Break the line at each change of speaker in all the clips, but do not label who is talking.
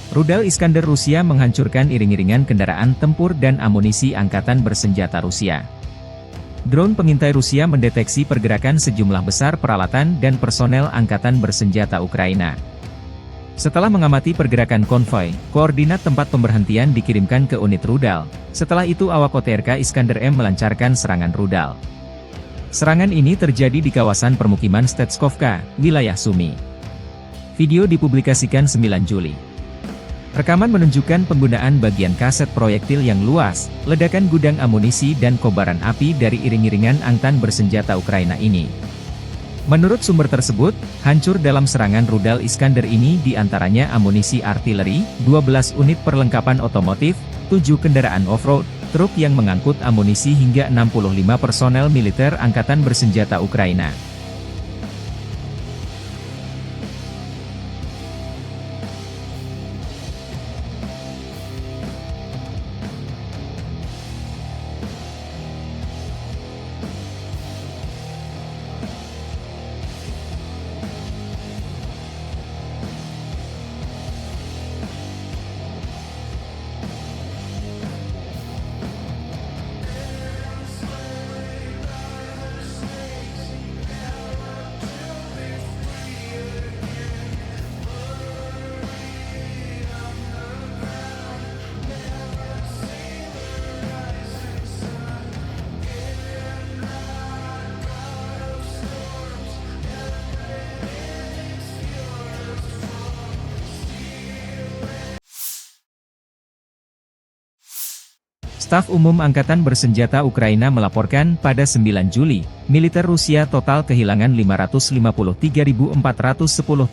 Rudal Iskander Rusia menghancurkan iring-iringan kendaraan tempur dan amunisi angkatan bersenjata Rusia. Drone pengintai Rusia mendeteksi pergerakan sejumlah besar peralatan dan personel angkatan bersenjata Ukraina. Setelah mengamati pergerakan konvoi, koordinat tempat pemberhentian dikirimkan ke unit rudal. Setelah itu awak OTRK Iskander M melancarkan serangan rudal. Serangan ini terjadi di kawasan permukiman Stetskovka, wilayah Sumy. Video dipublikasikan 9 Juli. Rekaman menunjukkan penggunaan bagian kaset proyektil yang luas, ledakan gudang amunisi dan kobaran api dari iring-iringan angkatan bersenjata Ukraina ini. Menurut sumber tersebut, hancur dalam serangan rudal Iskander ini diantaranya amunisi artileri, 12 unit perlengkapan otomotif, 7 kendaraan off-road, truk yang mengangkut amunisi hingga 65 personel militer angkatan bersenjata Ukraina. Staf Umum Angkatan Bersenjata Ukraina melaporkan pada 9 Juli, militer Rusia total kehilangan 553.410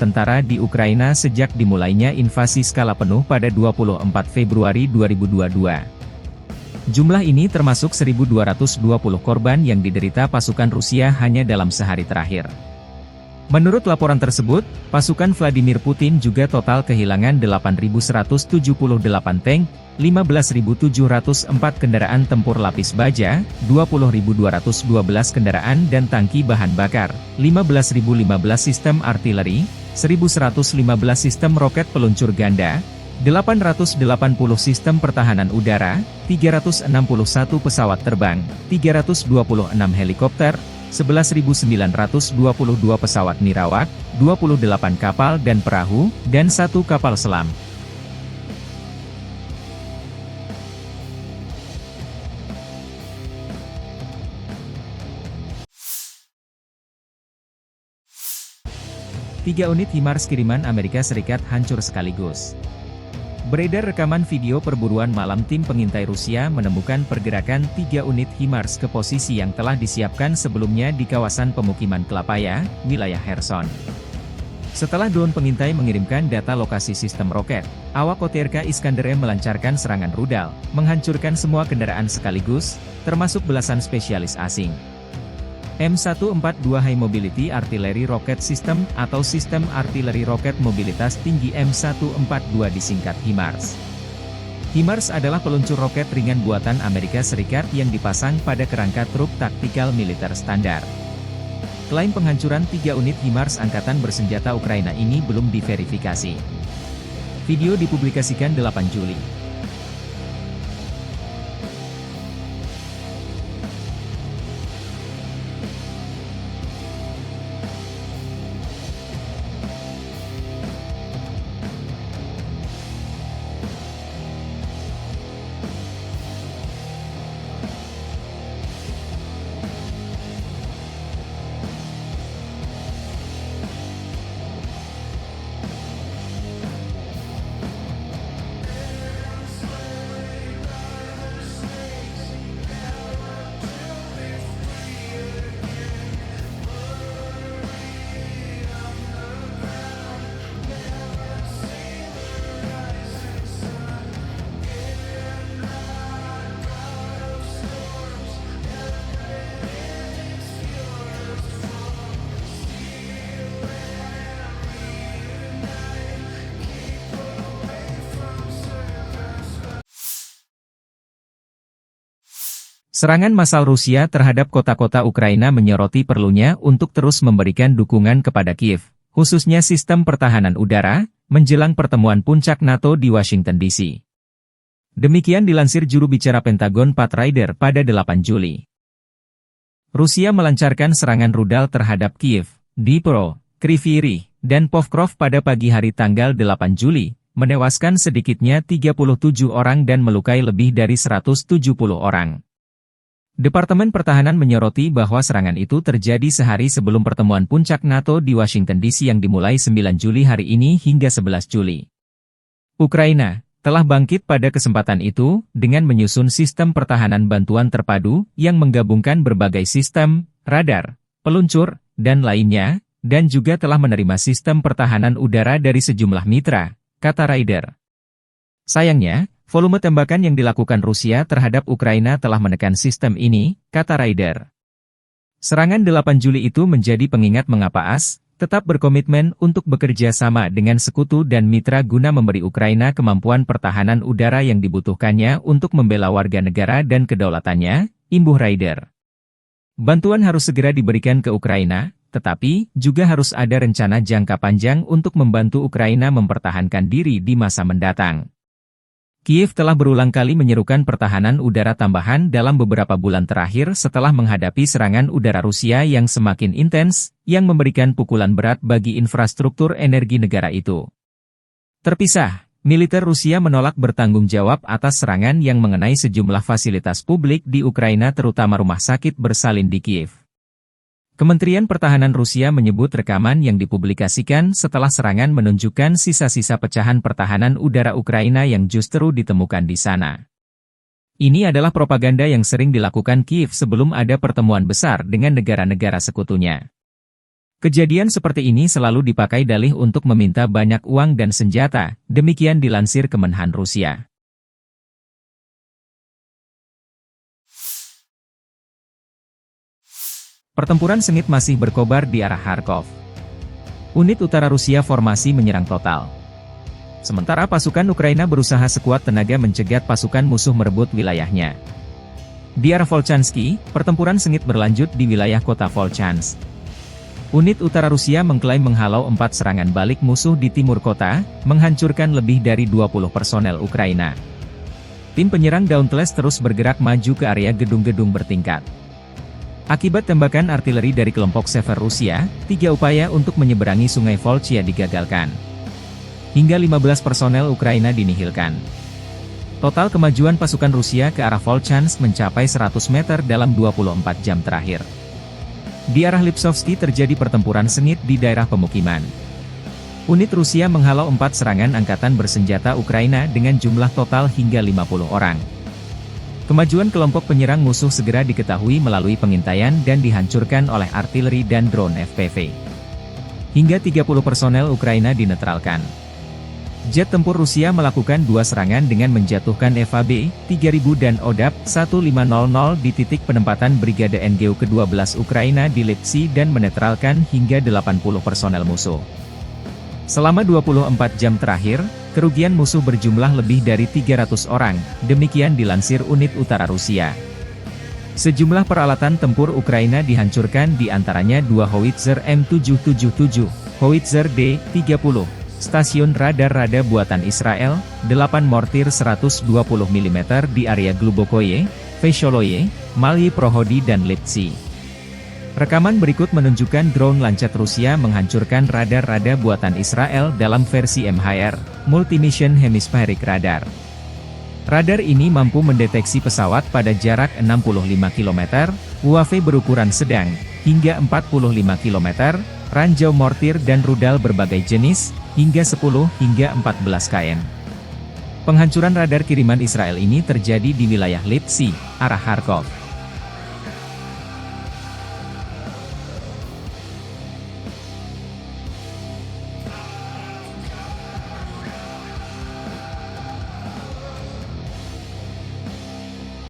tentara di Ukraina sejak dimulainya invasi skala penuh pada 24 Februari 2022. Jumlah ini termasuk 1.220 korban yang diderita pasukan Rusia hanya dalam sehari terakhir. Menurut laporan tersebut, pasukan Vladimir Putin juga total kehilangan 8.178 tank, 15.704 kendaraan tempur lapis baja, 20.212 kendaraan dan tangki bahan bakar, 15.015 sistem artileri, 1.115 sistem roket peluncur ganda, 880 sistem pertahanan udara, 361 pesawat terbang, 326 helikopter, 11.922 pesawat nirawak, 28 kapal dan perahu, dan 1 kapal selam. Tiga unit HIMARS kiriman Amerika Serikat hancur sekaligus. Beredar rekaman video perburuan malam tim pengintai Rusia menemukan pergerakan 3 unit HIMARS ke posisi yang telah disiapkan sebelumnya di kawasan pemukiman Klapaya, wilayah Kherson. Setelah drone pengintai mengirimkan data lokasi sistem roket, awak OTRK Iskander M melancarkan serangan rudal, menghancurkan semua kendaraan sekaligus, termasuk belasan spesialis asing. M142 High Mobility Artillery Rocket System, atau Sistem Artileri Roket Mobilitas Tinggi M142 disingkat HIMARS. HIMARS adalah peluncur roket ringan buatan Amerika Serikat yang dipasang pada kerangka truk taktikal militer standar. Klaim penghancuran 3 unit HIMARS Angkatan Bersenjata Ukraina ini belum diverifikasi. Video dipublikasikan 8 Juli. Serangan massal Rusia terhadap kota-kota Ukraina menyoroti perlunya untuk terus memberikan dukungan kepada Kiev, khususnya sistem pertahanan udara, menjelang pertemuan puncak NATO di Washington DC. Demikian dilansir juru bicara Pentagon Pat Ryder pada 8 Juli. Rusia melancarkan serangan rudal terhadap Kiev, Dnipro, Kryvyi Rih, dan Pokrovsk pada pagi hari tanggal 8 Juli, menewaskan sedikitnya 37 orang dan melukai lebih dari 170 orang. Departemen Pertahanan menyoroti bahwa serangan itu terjadi sehari sebelum pertemuan puncak NATO di Washington DC yang dimulai 9 Juli hari ini hingga 11 Juli. Ukraina telah bangkit pada kesempatan itu dengan menyusun sistem pertahanan bantuan terpadu yang menggabungkan berbagai sistem, radar, peluncur, dan lainnya, dan juga telah menerima sistem pertahanan udara dari sejumlah mitra, kata Ryder. Sayangnya, volume tembakan yang dilakukan Rusia terhadap Ukraina telah menekan sistem ini, kata Ryder. Serangan 8 Juli itu menjadi pengingat mengapa AS tetap berkomitmen untuk bekerja sama dengan sekutu dan mitra guna memberi Ukraina kemampuan pertahanan udara yang dibutuhkannya untuk membela warga negara dan kedaulatannya, imbuh Ryder. Bantuan harus segera diberikan ke Ukraina, tetapi juga harus ada rencana jangka panjang untuk membantu Ukraina mempertahankan diri di masa mendatang. Kiev telah berulang kali menyerukan pertahanan udara tambahan dalam beberapa bulan terakhir setelah menghadapi serangan udara Rusia yang semakin intens, yang memberikan pukulan berat bagi infrastruktur energi negara itu. Terpisah, militer Rusia menolak bertanggung jawab atas serangan yang mengenai sejumlah fasilitas publik di Ukraina terutama rumah sakit bersalin di Kiev. Kementerian Pertahanan Rusia menyebut rekaman yang dipublikasikan setelah serangan menunjukkan sisa-sisa pecahan pertahanan udara Ukraina yang justru ditemukan di sana. Ini adalah propaganda yang sering dilakukan Kiev sebelum ada pertemuan besar dengan negara-negara sekutunya. Kejadian seperti ini selalu dipakai dalih untuk meminta banyak uang dan senjata, demikian dilansir Kemenhan Rusia. Pertempuran sengit masih berkobar di arah Kharkov. Unit utara Rusia formasi menyerang total. Sementara pasukan Ukraina berusaha sekuat tenaga mencegat pasukan musuh merebut wilayahnya. Di arah Volchansky, pertempuran sengit berlanjut di wilayah kota Volchansk. Unit utara Rusia mengklaim menghalau 4 serangan balik musuh di timur kota, menghancurkan lebih dari 20 personel Ukraina. Tim penyerang Dauntless terus bergerak maju ke area gedung-gedung bertingkat. Akibat tembakan artileri dari kelompok Sever Rusia, 3 upaya untuk menyeberangi sungai Volchia digagalkan. Hingga 15 personel Ukraina dinihilkan. Total kemajuan pasukan Rusia ke arah Volchansk mencapai 100 meter dalam 24 jam terakhir. Di arah Lipsovsky terjadi pertempuran sengit di daerah pemukiman. Unit Rusia menghalau 4 serangan angkatan bersenjata Ukraina dengan jumlah total hingga 50 orang. Kemajuan kelompok penyerang musuh segera diketahui melalui pengintaian dan dihancurkan oleh artileri dan drone FPV. Hingga 30 personel Ukraina dinetralkan. Jet tempur Rusia melakukan 2 serangan dengan menjatuhkan FAB 3000 dan ODAP 1500 di titik penempatan Brigade NGU ke-12 Ukraina di Lipsy dan menetralkan hingga 80 personel musuh. Selama 24 jam terakhir, kerugian musuh berjumlah lebih dari 300 orang, demikian dilansir unit utara Rusia. Sejumlah peralatan tempur Ukraina dihancurkan di antaranya 2 howitzer M777, howitzer D-30, stasiun radar buatan Israel, 8 mortir 120 mm di area Glubokoye, Vesholoye, Malyi Prohody dan Lipsy. Rekaman berikut menunjukkan drone Lancet Rusia menghancurkan radar buatan Israel dalam versi MHR, Multi-Mission Hemispheric Radar. Radar ini mampu mendeteksi pesawat pada jarak 65 km, UAV berukuran sedang, hingga 45 km, ranjau mortir dan rudal berbagai jenis, hingga 10 hingga 14 km. Penghancuran radar kiriman Israel ini terjadi di wilayah Lipsy, arah Kharkov.